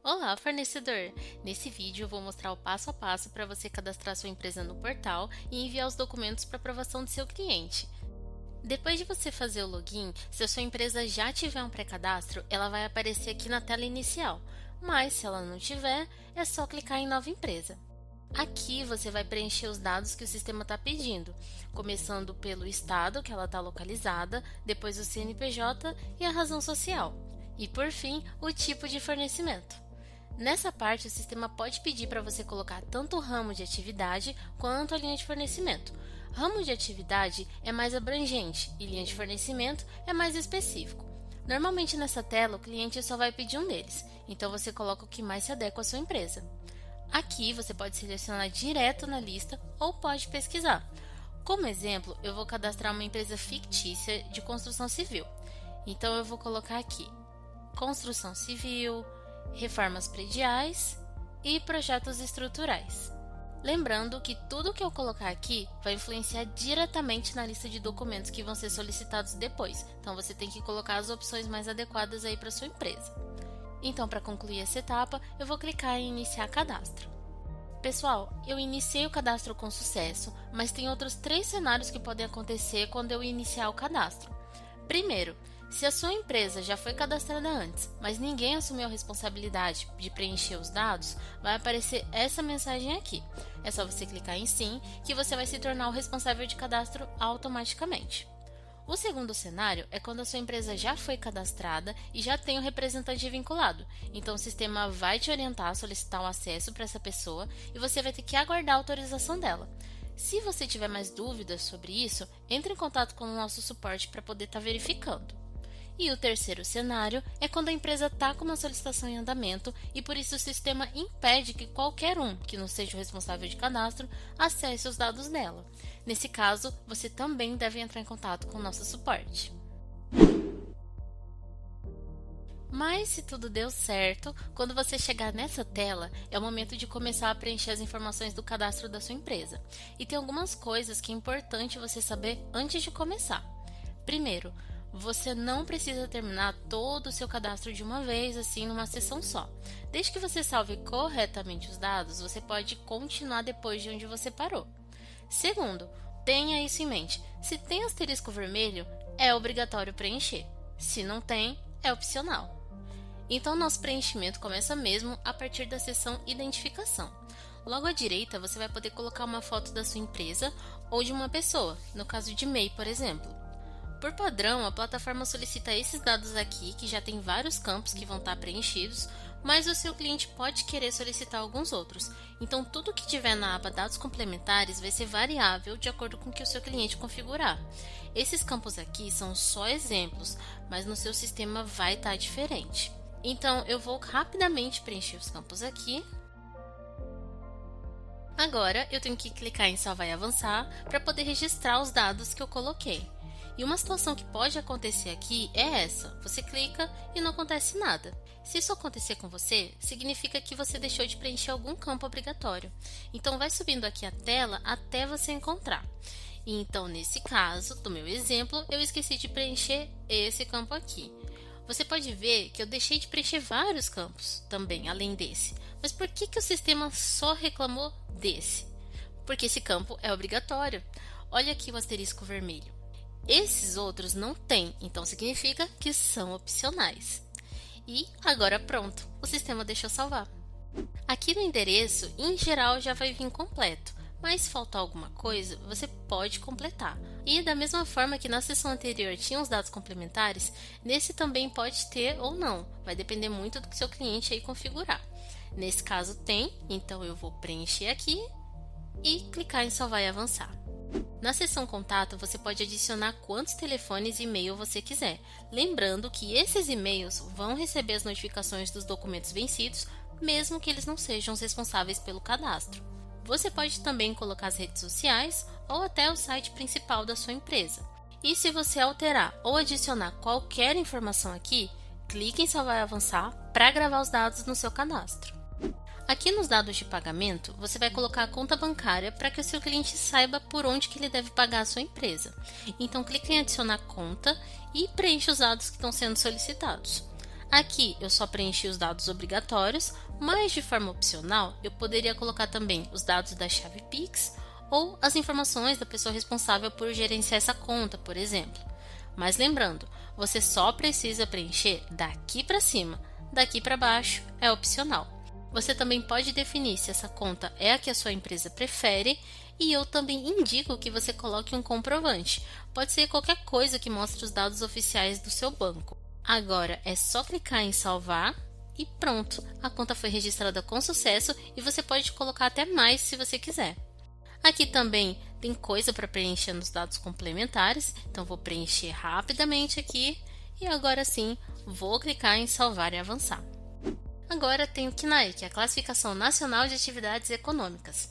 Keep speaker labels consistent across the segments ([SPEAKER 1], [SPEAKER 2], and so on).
[SPEAKER 1] Olá, fornecedor! Nesse vídeo eu vou mostrar o passo a passo para você cadastrar sua empresa no portal e enviar os documentos para aprovação do seu cliente. Depois de você fazer o login, se a sua empresa já tiver um pré-cadastro, ela vai aparecer aqui na tela inicial, mas se ela não tiver, é só clicar em Nova Empresa. Aqui você vai preencher os dados que o sistema está pedindo, começando pelo estado que ela está localizada, depois o CNPJ e a razão social, e por fim o tipo de fornecimento. Nessa parte, o sistema pode pedir para você colocar tanto o ramo de atividade quanto a linha de fornecimento. Ramo de atividade é mais abrangente e linha de fornecimento é mais específico. Normalmente nessa tela o cliente só vai pedir um deles, então você coloca o que mais se adequa à sua empresa. Aqui você pode selecionar direto na lista ou pode pesquisar. Como exemplo, eu vou cadastrar uma empresa fictícia de construção civil. Então eu vou colocar aqui construção civil, reformas prediais e projetos estruturais. Lembrando que tudo que eu colocar aqui vai influenciar diretamente na lista de documentos que vão ser solicitados depois, então você tem que colocar as opções mais adequadas aí para sua empresa. Então, para concluir essa etapa, eu vou clicar em iniciar cadastro. Pessoal, eu iniciei o cadastro com sucesso, mas tem outros 3 cenários que podem acontecer quando eu iniciar o cadastro. Primeiro, se a sua empresa já foi cadastrada antes, mas ninguém assumiu a responsabilidade de preencher os dados, vai aparecer essa mensagem aqui. É só você clicar em sim, que você vai se tornar o responsável de cadastro automaticamente. O segundo cenário é quando a sua empresa já foi cadastrada e já tem um representante vinculado. Então o sistema vai te orientar a solicitar um acesso para essa pessoa e você vai ter que aguardar a autorização dela. Se você tiver mais dúvidas sobre isso, entre em contato com o nosso suporte para poder estar verificando. E o terceiro cenário é quando a empresa está com uma solicitação em andamento e por isso o sistema impede que qualquer um que não seja o responsável de cadastro acesse os dados dela. Nesse caso, você também deve entrar em contato com o nosso suporte. Mas se tudo deu certo, quando você chegar nessa tela, é o momento de começar a preencher as informações do cadastro da sua empresa. E tem algumas coisas que é importante você saber antes de começar. Primeiro, você não precisa terminar todo o seu cadastro de uma vez, assim, numa sessão só. Desde que você salve corretamente os dados, você pode continuar depois de onde você parou. Segundo, tenha isso em mente. Se tem asterisco vermelho, é obrigatório preencher. Se não tem, é opcional. Então, nosso preenchimento começa mesmo a partir da seção Identificação. Logo à direita, você vai poder colocar uma foto da sua empresa ou de uma pessoa, no caso de MEI, por exemplo. Por padrão, a plataforma solicita esses dados aqui, que já tem vários campos que vão estar preenchidos, mas o seu cliente pode querer solicitar alguns outros. Então, tudo que tiver na aba Dados Complementares vai ser variável de acordo com o que o seu cliente configurar. Esses campos aqui são só exemplos, mas no seu sistema vai estar diferente. Então, eu vou rapidamente preencher os campos aqui. Agora, eu tenho que clicar em Salvar e Avançar para poder registrar os dados que eu coloquei. E uma situação que pode acontecer aqui é essa: você clica e não acontece nada. Se isso acontecer com você, significa que você deixou de preencher algum campo obrigatório. Então vai subindo aqui a tela até você encontrar. E então, nesse caso, do meu exemplo, eu esqueci de preencher esse campo aqui. Você pode ver que eu deixei de preencher vários campos também, além desse. Mas por que o sistema só reclamou desse? Porque esse campo é obrigatório. Olha aqui o asterisco vermelho. Esses outros não tem, então significa que são opcionais. E agora pronto, o sistema deixou salvar. Aqui no endereço, em geral, já vai vir completo, mas se faltar alguma coisa, você pode completar. E da mesma forma que na seção anterior tinha os dados complementares, nesse também pode ter ou não, vai depender muito do que seu cliente aí configurar. Nesse caso tem, então eu vou preencher aqui e clicar em salvar e avançar. Na seção Contato, você pode adicionar quantos telefones e e-mail você quiser, lembrando que esses e-mails vão receber as notificações dos documentos vencidos, mesmo que eles não sejam os responsáveis pelo cadastro. Você pode também colocar as redes sociais ou até o site principal da sua empresa. E se você alterar ou adicionar qualquer informação aqui, clique em Salvar e Avançar para gravar os dados no seu cadastro. Aqui nos dados de pagamento, você vai colocar a conta bancária para que o seu cliente saiba por onde que ele deve pagar a sua empresa. Então, clique em adicionar conta e preencha os dados que estão sendo solicitados. Aqui eu só preenchi os dados obrigatórios, mas de forma opcional eu poderia colocar também os dados da chave Pix ou as informações da pessoa responsável por gerenciar essa conta, por exemplo. Mas lembrando, você só precisa preencher daqui para cima, daqui para baixo é opcional. Você também pode definir se essa conta é a que a sua empresa prefere e eu também indico que você coloque um comprovante. Pode ser qualquer coisa que mostre os dados oficiais do seu banco. Agora é só clicar em salvar e pronto, a conta foi registrada com sucesso e você pode colocar até mais se você quiser. Aqui também tem coisa para preencher nos dados complementares, então vou preencher rapidamente aqui e agora sim vou clicar em salvar e avançar. Agora tem o CNAE, que é a Classificação Nacional de Atividades Econômicas.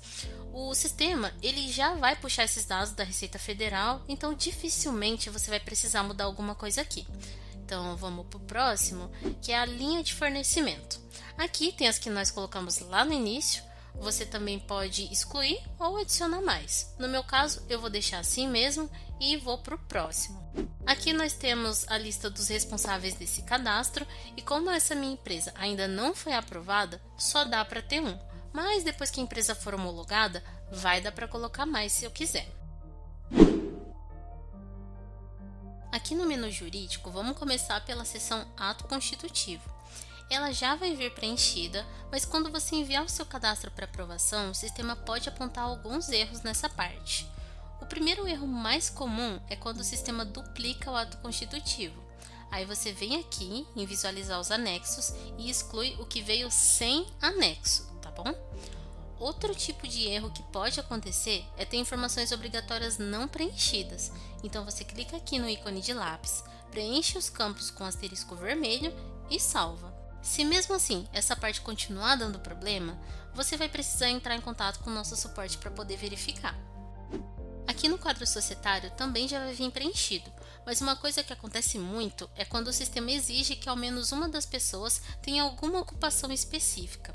[SPEAKER 1] O sistema ele já vai puxar esses dados da Receita Federal, então dificilmente você vai precisar mudar alguma coisa aqui. Então vamos para o próximo, que é a linha de fornecimento. Aqui tem as que nós colocamos lá no início, você também pode excluir ou adicionar mais. No meu caso eu vou deixar assim mesmo e vou para o próximo. Aqui nós temos a lista dos responsáveis desse cadastro e como essa minha empresa ainda não foi aprovada, só dá para ter um, mas depois que a empresa for homologada, vai dar para colocar mais se eu quiser. Aqui no menu jurídico, vamos começar pela seção Ato Constitutivo. Ela já vai vir preenchida, mas quando você enviar o seu cadastro para aprovação, o sistema pode apontar alguns erros nessa parte. O primeiro erro mais comum é quando o sistema duplica o ato constitutivo. Aí você vem aqui em visualizar os anexos e exclui o que veio sem anexo, tá bom? Outro tipo de erro que pode acontecer é ter informações obrigatórias não preenchidas. Então você clica aqui no ícone de lápis, preenche os campos com asterisco vermelho e salva. Se mesmo assim essa parte continuar dando problema, você vai precisar entrar em contato com o nosso suporte para poder verificar. Aqui no quadro societário também já vai vir preenchido, mas uma coisa que acontece muito é quando o sistema exige que ao menos uma das pessoas tenha alguma ocupação específica.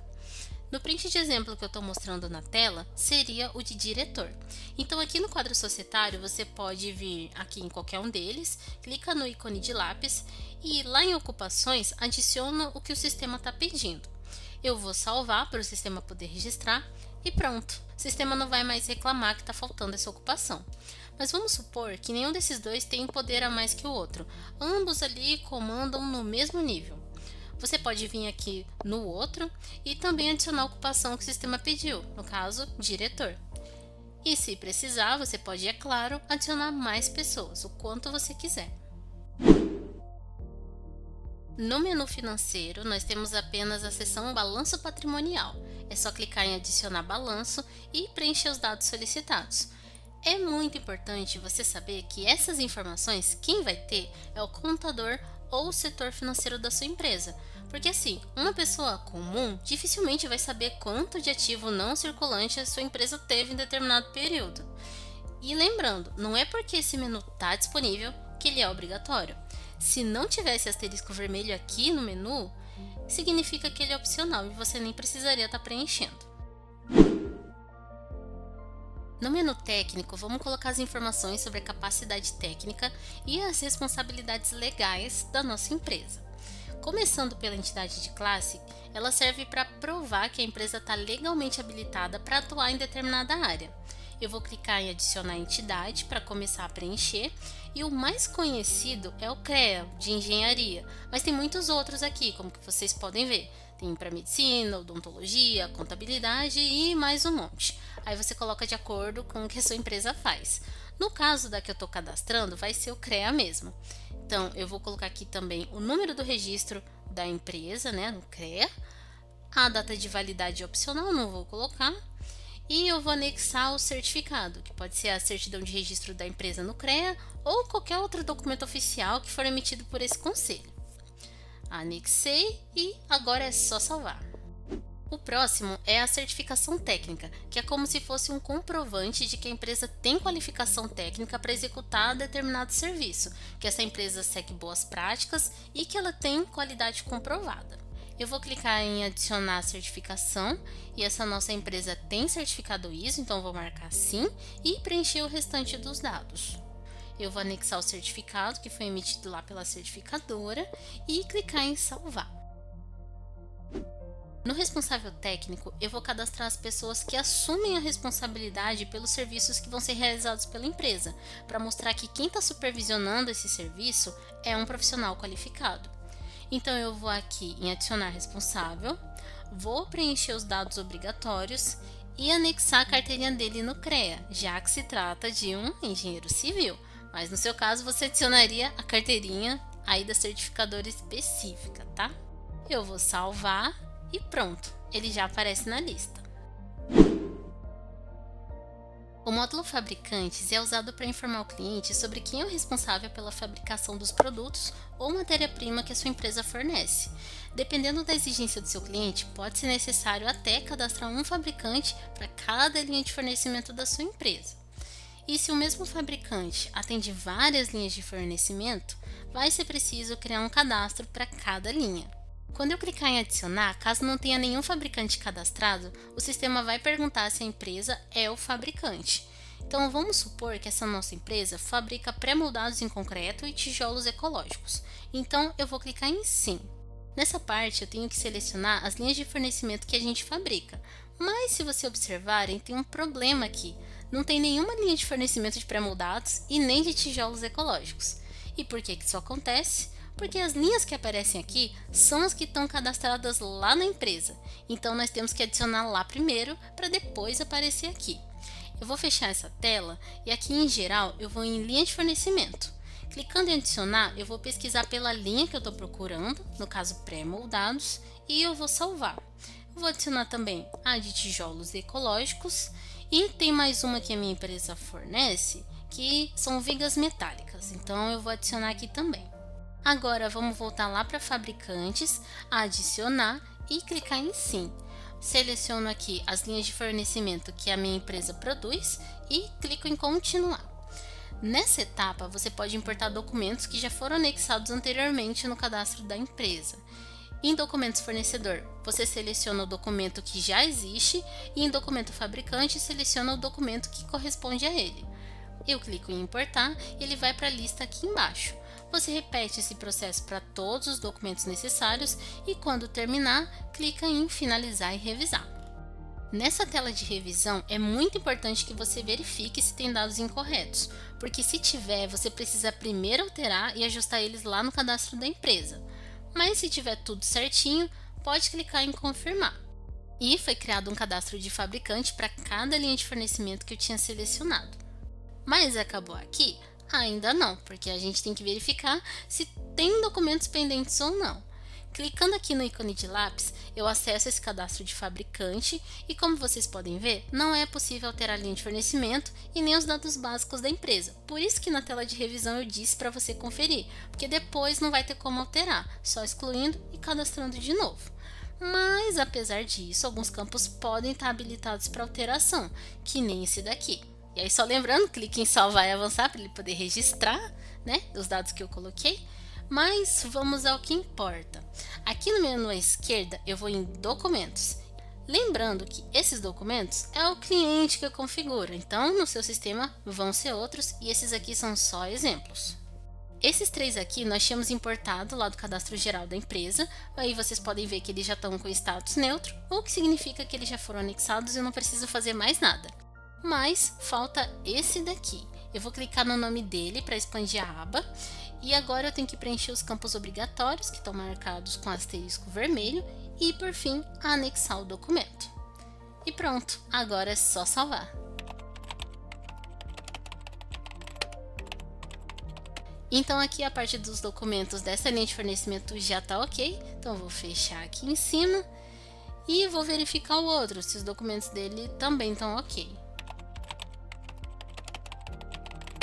[SPEAKER 1] No print de exemplo que eu estou mostrando na tela, seria o de diretor. Então aqui no quadro societário você pode vir aqui em qualquer um deles, clica no ícone de lápis e lá em ocupações adiciona o que o sistema está pedindo. Eu vou salvar para o sistema poder registrar e pronto, o sistema não vai mais reclamar que está faltando essa ocupação. Mas vamos supor que nenhum desses dois tem poder a mais que o outro, ambos ali comandam no mesmo nível. Você pode vir aqui no outro e também adicionar a ocupação que o sistema pediu, no caso, diretor. E se precisar, você pode, é claro, adicionar mais pessoas, o quanto você quiser. No menu financeiro, nós temos apenas a seção Balanço Patrimonial. É só clicar em Adicionar Balanço e preencher os dados solicitados. É muito importante você saber que essas informações, quem vai ter é o contador ou o setor financeiro da sua empresa. Porque assim, uma pessoa comum dificilmente vai saber quanto de ativo não circulante a sua empresa teve em determinado período. E lembrando, não é porque esse menu está disponível que ele é obrigatório. Se não tivesse asterisco vermelho aqui no menu, significa que ele é opcional e você nem precisaria estar preenchendo. No menu técnico, vamos colocar as informações sobre a capacidade técnica e as responsabilidades legais da nossa empresa. Começando pela entidade de classe, ela serve para provar que a empresa está legalmente habilitada para atuar em determinada área. Eu vou clicar em adicionar entidade para começar a preencher e o mais conhecido é o CREA, de engenharia, mas tem muitos outros aqui, como que vocês podem ver. Tem para medicina, odontologia, contabilidade e mais um monte. Aí você coloca de acordo com o que a sua empresa faz. No caso da que eu estou cadastrando, vai ser o CREA mesmo. Então, eu vou colocar aqui também o número do registro da empresa, né, no CREA. A data de validade opcional, não vou colocar. E eu vou anexar o certificado, que pode ser a certidão de registro da empresa no CREA ou qualquer outro documento oficial que for emitido por esse conselho. Anexei e agora é só salvar. O próximo é a certificação técnica, que é como se fosse um comprovante de que a empresa tem qualificação técnica para executar determinado serviço, que essa empresa segue boas práticas e que ela tem qualidade comprovada. Eu vou clicar em adicionar a certificação e essa nossa empresa tem certificado ISO, então vou marcar sim e preencher o restante dos dados. eu vou anexar o certificado que foi emitido lá pela certificadora e clicar em salvar. No responsável técnico, eu vou cadastrar as pessoas que assumem a responsabilidade pelos serviços que vão ser realizados pela empresa, para mostrar que quem está supervisionando esse serviço é um profissional qualificado. Então eu vou aqui em adicionar responsável, vou preencher os dados obrigatórios e anexar a carteirinha dele no CREA, já que se trata de um engenheiro civil, mas no seu caso você adicionaria a carteirinha aí da certificadora específica, tá? Eu vou salvar e pronto, ele já aparece na lista. O módulo Fabricantes é usado para informar o cliente sobre quem é o responsável pela fabricação dos produtos ou matéria-prima que a sua empresa fornece. Dependendo da exigência do seu cliente, pode ser necessário até cadastrar um fabricante para cada linha de fornecimento da sua empresa. E se o mesmo fabricante atende várias linhas de fornecimento, vai ser preciso criar um cadastro para cada linha. Quando eu clicar em adicionar, caso não tenha nenhum fabricante cadastrado, o sistema vai perguntar se a empresa é o fabricante. Então vamos supor que essa nossa empresa fabrica pré-moldados em concreto e tijolos ecológicos. Então eu vou clicar em sim. Nessa parte eu tenho que selecionar as linhas de fornecimento que a gente fabrica. Mas se você observarem, tem um problema aqui. Não tem nenhuma linha de fornecimento de pré-moldados e nem de tijolos ecológicos. E por que isso acontece? Porque as linhas que aparecem aqui são as que estão cadastradas lá na empresa. Então nós temos que adicionar lá primeiro para depois aparecer aqui. Eu vou fechar essa tela e aqui em geral eu vou em linha de fornecimento. Clicando em adicionar, eu vou pesquisar pela linha que eu estou procurando, no caso pré-moldados, e eu vou salvar. Eu vou adicionar também a de tijolos ecológicos e tem mais uma que a minha empresa fornece, que são vigas metálicas. Então eu vou adicionar aqui também. Agora vamos voltar lá para fabricantes, adicionar e clicar em sim. Seleciono aqui as linhas de fornecimento que a minha empresa produz e clico em continuar. Nessa etapa você pode importar documentos que já foram anexados anteriormente no cadastro da empresa. Em documentos fornecedor, você seleciona o documento que já existe e em documento fabricante seleciona o documento que corresponde a ele. Eu clico em importar e ele vai para a lista aqui embaixo. Você repete esse processo para todos os documentos necessários e quando terminar, clica em finalizar e revisar. Nessa tela de revisão é muito importante que você verifique se tem dados incorretos, porque se tiver, você precisa primeiro alterar e ajustar eles lá no cadastro da empresa. Mas se tiver tudo certinho, pode clicar em confirmar. E foi criado um cadastro de fabricante para cada linha de fornecimento que eu tinha selecionado. Mas acabou aqui? Ainda não, porque a gente tem que verificar se tem documentos pendentes ou não. Clicando aqui no ícone de lápis, eu acesso esse cadastro de fabricante e como vocês podem ver, não é possível alterar a linha de fornecimento e nem os dados básicos da empresa. Por isso que na tela de revisão eu disse para você conferir, porque depois não vai ter como alterar, só excluindo e cadastrando de novo. Mas apesar disso, alguns campos podem estar habilitados para alteração, que nem esse daqui. E aí só lembrando, clique em salvar e avançar para ele poder registrar, né, os dados que eu coloquei. Mas vamos ao que importa. Aqui no menu à esquerda eu vou em documentos. Lembrando que esses documentos é o cliente que configura, então no seu sistema vão ser outros e esses aqui são só exemplos. Esses três aqui nós tínhamos importado lá do cadastro geral da empresa, aí vocês podem ver que eles já estão com status neutro, o que significa que eles já foram anexados e eu não preciso fazer mais nada. Mas falta esse daqui. Eu vou clicar no nome dele para expandir a aba e agora eu tenho que preencher os campos obrigatórios que estão marcados com asterisco vermelho e por fim anexar o documento. E pronto, agora é só salvar. Então aqui a parte dos documentos dessa linha de fornecimento já está ok, então eu vou fechar aqui em cima e vou verificar o outro, se os documentos dele também estão ok.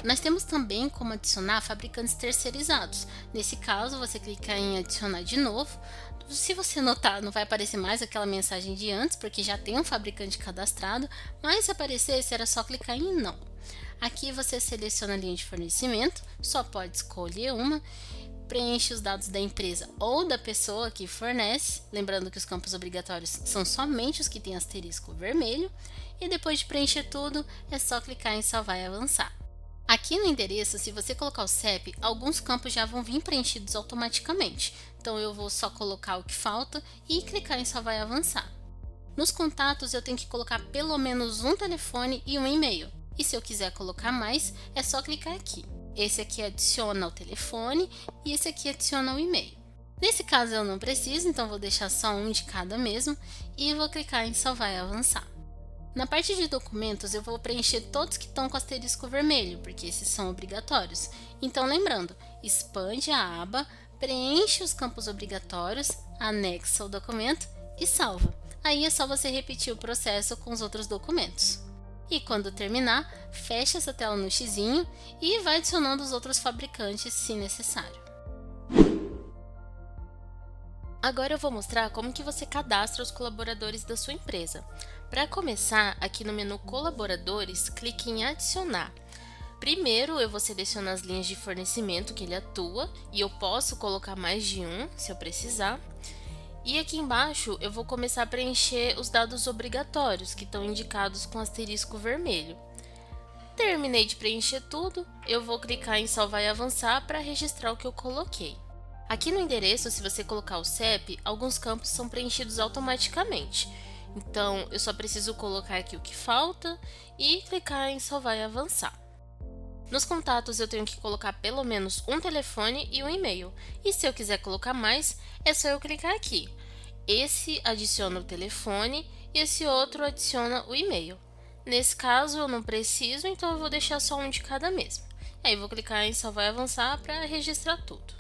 [SPEAKER 1] Nós temos também como adicionar fabricantes terceirizados. Nesse caso, você clica em adicionar de novo. Se você notar, não vai aparecer mais aquela mensagem de antes, porque já tem um fabricante cadastrado, mas se aparecesse, era só clicar em não. Aqui você seleciona a linha de fornecimento, só pode escolher uma, preenche os dados da empresa ou da pessoa que fornece, lembrando que os campos obrigatórios são somente os que têm asterisco vermelho, e depois de preencher tudo, é só clicar em salvar e avançar. Aqui no endereço, se você colocar o CEP, alguns campos já vão vir preenchidos automaticamente. Então eu vou só colocar o que falta e clicar em salvar e avançar. Nos contatos eu tenho que colocar pelo menos um telefone e um e-mail. E se eu quiser colocar mais, é só clicar aqui. Esse aqui adiciona o telefone e esse aqui adiciona o e-mail. Nesse caso eu não preciso, então vou deixar só um de cada mesmo e vou clicar em salvar e avançar. Na parte de documentos eu vou preencher todos que estão com asterisco vermelho, porque esses são obrigatórios. Então lembrando, expande a aba, preenche os campos obrigatórios, anexa o documento e salva. Aí é só você repetir o processo com os outros documentos. E quando terminar, fecha essa tela no xizinho e vai adicionando os outros fabricantes se necessário. Agora eu vou mostrar como que você cadastra os colaboradores da sua empresa. Para começar, aqui no menu Colaboradores, clique em Adicionar. Primeiro eu vou selecionar as linhas de fornecimento que ele atua e eu posso colocar mais de um se eu precisar. E aqui embaixo eu vou começar a preencher os dados obrigatórios que estão indicados com asterisco vermelho. Terminei de preencher tudo, eu vou clicar em salvar e avançar para registrar o que eu coloquei. Aqui no endereço, se você colocar o CEP, alguns campos são preenchidos automaticamente. Então, eu só preciso colocar aqui o que falta e clicar em salvar e avançar. Nos contatos, eu tenho que colocar pelo menos um telefone e um e-mail. E se eu quiser colocar mais, é só eu clicar aqui. Esse adiciona o telefone e esse outro adiciona o e-mail. Nesse caso, eu não preciso, então eu vou deixar só um de cada mesmo. Aí, vou clicar em salvar e avançar para registrar tudo.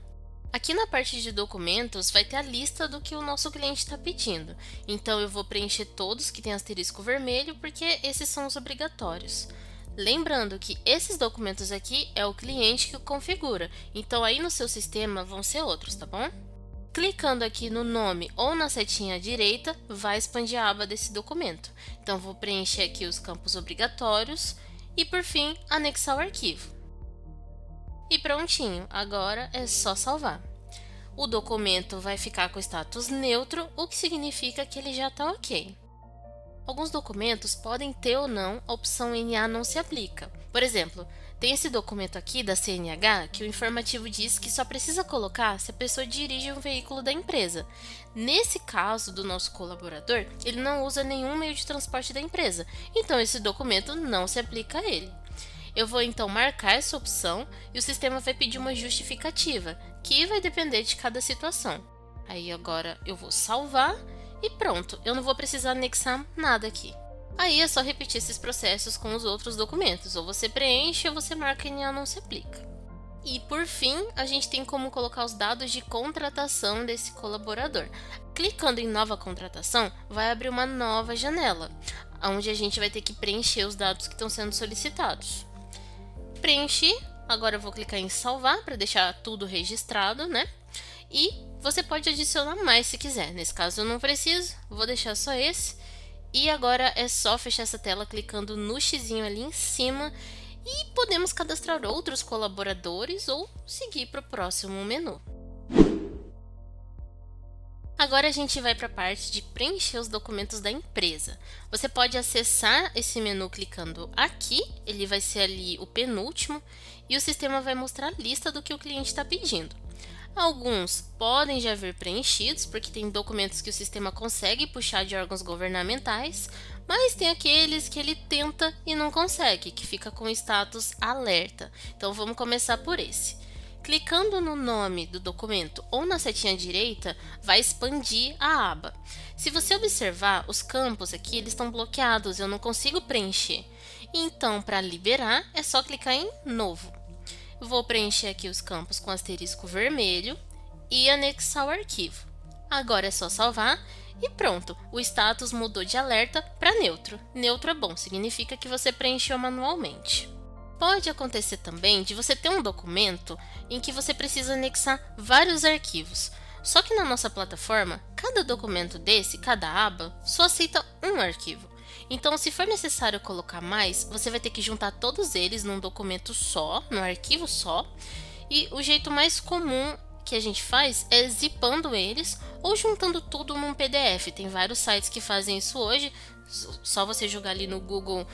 [SPEAKER 1] Aqui na parte de documentos vai ter a lista do que o nosso cliente está pedindo. Então eu vou preencher todos que tem asterisco vermelho porque esses são os obrigatórios. Lembrando que esses documentos aqui é o cliente que o configura, então aí no seu sistema vão ser outros, tá bom? Clicando aqui no nome ou na setinha à direita, vai expandir a aba desse documento. Então vou preencher aqui os campos obrigatórios e por fim anexar o arquivo. E prontinho, agora é só salvar. O documento vai ficar com status neutro, o que significa que ele já está ok. Alguns documentos podem ter ou não a opção NA não se aplica. Por exemplo, tem esse documento aqui da CNH que o informativo diz que só precisa colocar se a pessoa dirige um veículo da empresa. Nesse caso do nosso colaborador, ele não usa nenhum meio de transporte da empresa, então esse documento não se aplica a ele. Eu vou então marcar essa opção e o sistema vai pedir uma justificativa, que vai depender de cada situação. Aí agora eu vou salvar e pronto, eu não vou precisar anexar nada aqui. Aí é só repetir esses processos com os outros documentos, ou você preenche ou você marca NA não se aplica. E por fim, a gente tem como colocar os dados de contratação desse colaborador. Clicando em nova contratação, vai abrir uma nova janela, onde a gente vai ter que preencher os dados que estão sendo solicitados. Preenchi, agora eu vou clicar em salvar para deixar tudo registrado, né? E você pode adicionar mais se quiser. Nesse caso eu não preciso, vou deixar só esse. E agora é só fechar essa tela clicando no xizinho ali em cima e podemos cadastrar outros colaboradores ou seguir para o próximo menu. Agora a gente vai para a parte de preencher os documentos da empresa. Você pode acessar esse menu clicando aqui, ele vai ser ali o penúltimo, e o sistema vai mostrar a lista do que o cliente está pedindo. Alguns podem já vir preenchidos, porque tem documentos que o sistema consegue puxar de órgãos governamentais, mas tem aqueles que ele tenta e não consegue, que fica com status alerta. Então vamos começar por esse. Clicando no nome do documento ou na setinha direita, vai expandir a aba. Se você observar, os campos aqui eles estão bloqueados, eu não consigo preencher. Então, para liberar, é só clicar em Novo. Vou preencher aqui os campos com asterisco vermelho e anexar o arquivo. Agora é só salvar e pronto, o status mudou de alerta para neutro. Neutro é bom, significa que você preencheu manualmente. Pode acontecer também de você ter um documento em que você precisa anexar vários arquivos. Só que na nossa plataforma, cada documento desse, cada aba, só aceita um arquivo. Então, se for necessário colocar mais, você vai ter que juntar todos eles num documento só, num arquivo só. E o jeito mais comum que a gente faz é zipando eles ou juntando tudo num PDF. Tem vários sites que fazem isso hoje, só você jogar ali no Google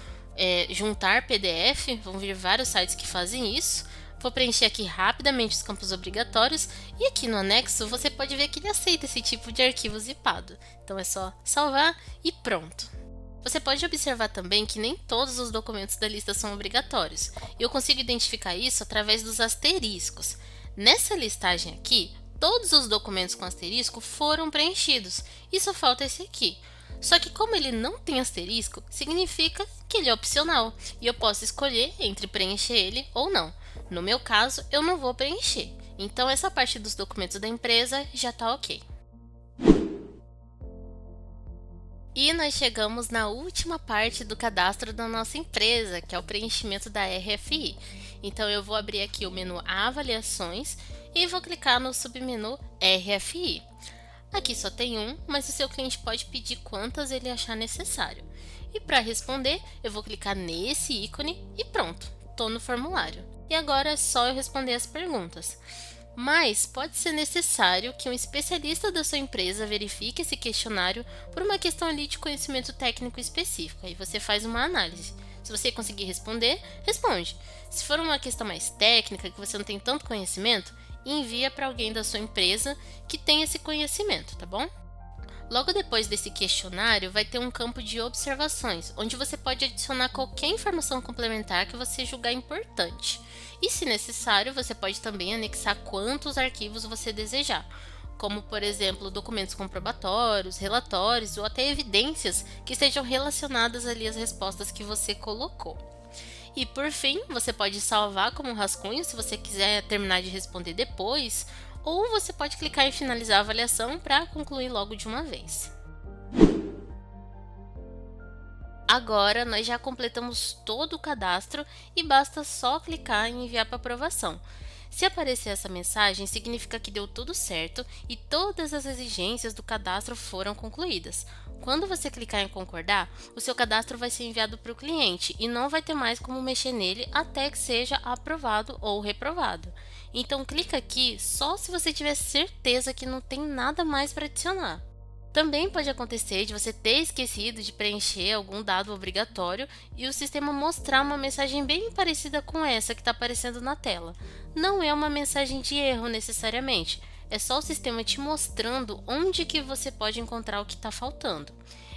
[SPEAKER 1] juntar PDF, vão vir vários sites que fazem isso. Vou preencher aqui rapidamente os campos obrigatórios e aqui no anexo você pode ver que ele aceita esse tipo de arquivo zipado. Então é só salvar e pronto. Você pode observar também que nem todos os documentos da lista são obrigatórios. Eu consigo identificar isso através dos asteriscos. Nessa listagem aqui, todos os documentos com asterisco foram preenchidos e só falta esse aqui. Só que como ele não tem asterisco, significa que ele é opcional e eu posso escolher entre preencher ele ou não. No meu caso, eu não vou preencher, então essa parte dos documentos da empresa já está ok. E nós chegamos na última parte do cadastro da nossa empresa, que é o preenchimento da RFI. Então eu vou abrir aqui o menu Avaliações e vou clicar no submenu RFI. Aqui só tem um, mas o seu cliente pode pedir quantas ele achar necessário. E para responder, eu vou clicar nesse ícone e pronto, estou no formulário. E agora é só eu responder as perguntas. Mas pode ser necessário que um especialista da sua empresa verifique esse questionário por uma questão ali de conhecimento técnico específico. Aí você faz uma análise. Se você conseguir responder, responde. Se for uma questão mais técnica, que você não tem tanto conhecimento, envia para alguém da sua empresa que tem esse conhecimento, tá bom? Logo depois desse questionário, vai ter um campo de observações, onde você pode adicionar qualquer informação complementar que você julgar importante. E, se necessário, você pode também anexar quantos arquivos você desejar, como, por exemplo, documentos comprobatórios, relatórios ou até evidências que estejam relacionadas ali às respostas que você colocou. E por fim, você pode salvar como um rascunho se você quiser terminar de responder depois, ou você pode clicar em finalizar a avaliação para concluir logo de uma vez. Agora nós já completamos todo o cadastro e basta só clicar em enviar para aprovação. Se aparecer essa mensagem, significa que deu tudo certo e todas as exigências do cadastro foram concluídas. Quando você clicar em concordar, o seu cadastro vai ser enviado para o cliente e não vai ter mais como mexer nele até que seja aprovado ou reprovado. Então clica aqui só se você tiver certeza que não tem nada mais para adicionar. Também pode acontecer de você ter esquecido de preencher algum dado obrigatório e o sistema mostrar uma mensagem bem parecida com essa que está aparecendo na tela. Não é uma mensagem de erro necessariamente, é só o sistema te mostrando onde que você pode encontrar o que está faltando.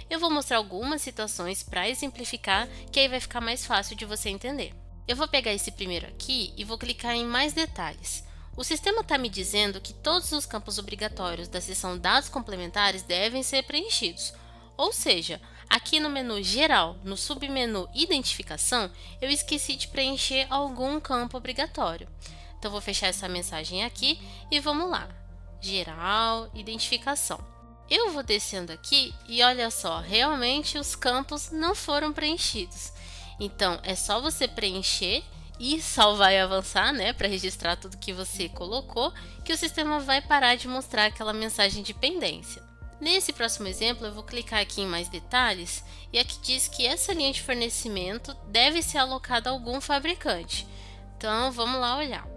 [SPEAKER 1] Eu vou mostrar algumas situações para exemplificar, que aí vai ficar mais fácil de você entender. Eu vou pegar esse primeiro aqui e vou clicar em mais detalhes. O sistema está me dizendo que todos os campos obrigatórios da seção Dados Complementares devem ser preenchidos. Ou seja, aqui no menu Geral, no submenu Identificação, eu esqueci de preencher algum campo obrigatório. Então, vou fechar essa mensagem aqui e vamos lá. Geral, Identificação. Eu vou descendo aqui e olha só, realmente os campos não foram preenchidos. Então, é só você preencher e salvar e avançar, né, para registrar tudo que você colocou, que o sistema vai parar de mostrar aquela mensagem de pendência. Nesse próximo exemplo, eu vou clicar aqui em mais detalhes e aqui diz que essa linha de fornecimento deve ser alocada a algum fabricante. Então, vamos lá olhar.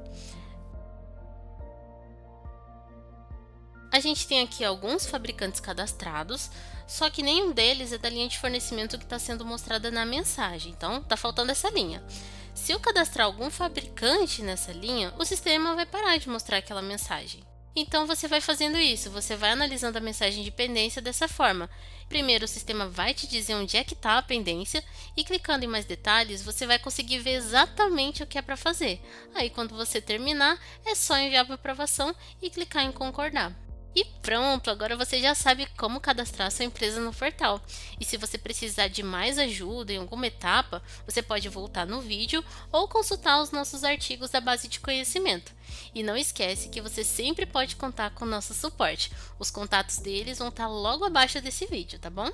[SPEAKER 1] A gente tem aqui alguns fabricantes cadastrados, só que nenhum deles é da linha de fornecimento que está sendo mostrada na mensagem, então está faltando essa linha. Se eu cadastrar algum fabricante nessa linha, o sistema vai parar de mostrar aquela mensagem. Então você vai fazendo isso, você vai analisando a mensagem de pendência dessa forma. Primeiro o sistema vai te dizer onde é que está a pendência e clicando em mais detalhes você vai conseguir ver exatamente o que é para fazer. Aí quando você terminar é só enviar para aprovação e clicar em concordar. E pronto, agora você já sabe como cadastrar sua empresa no portal. E se você precisar de mais ajuda em alguma etapa, você pode voltar no vídeo ou consultar os nossos artigos da base de conhecimento. E não esquece que você sempre pode contar com o nosso suporte. Os contatos deles vão estar logo abaixo desse vídeo, tá bom?